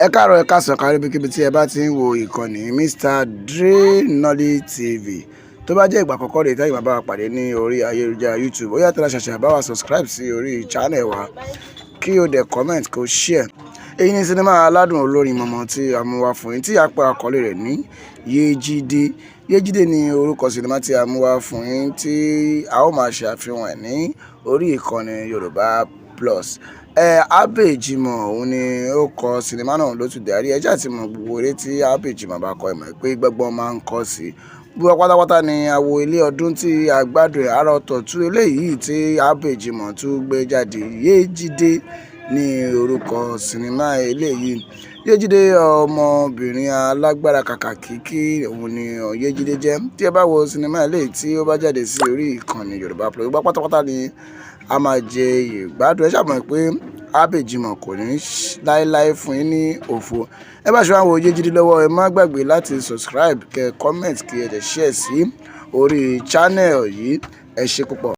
Ẹ káàárọ̀ ẹ káàsán kárí ibikíbi tí ẹ bá ti ń wo ìkànnì Mr. Dre Knowledge TV. Tó bá jẹ́ ìgbà àkọ́kọ́ rèé tẹ́yin máa bá wa pàdé ní orí ayélujára YouTube, ó yá tẹ́lá ṣàṣà bá wa subscribe sí orí channel wa kí o dẹ̀ comment kó share. Èyí ni sinimá aládùn olórin mọ̀mọ́ tí a mú wá fún yín tí a pè àkọlé rẹ̀ ní Yejide. Yejide ni orúkọ sinimá tí a mú wá fún yín tí a ó máa ṣe àfihàn ẹ̀ ní orí ìkànnì Yoruba Plus. Abbey Jimoh òun ni ó kọ sinimá náà ló tún darí. Ẹjẹ́ àti mọ̀ gbogbo eré tí Abbey Jimoh bá kọ ẹ̀ mọ̀ pé gbọ́gbọ́n máa ń kọ́ sí i. Gbogbo pátápátá ni àwo ilé ọdún tí a gbádùn àrà ọ̀tọ̀ tún eléyìí tí Abbey Jimoh tún gbé jáde. Yejide ní orúkọ sinimá eléyìí. Yejide ọmọbìnrin alágbára kàkàkí òun ni Yejide jẹ́. Tí ẹ bá wo sinimá eléyìí tí ó bá jáde sí orí ìkànnì Yorùbá Plus, gbogbo pátápátá ni a máa jẹ ìgbádùn. Ẹ ṣàmọ̀ pé Abbey Jimoh kò ní láéláé fún yín ní òfo. Ẹ bá ṣe wá wo Yejide lọ́wọ́, ẹ má gbàgbé láti subscribe, kẹ́ comment kí ẹ dẹ̀ share sí orí channel yìí. Ẹ ṣé púpọ̀.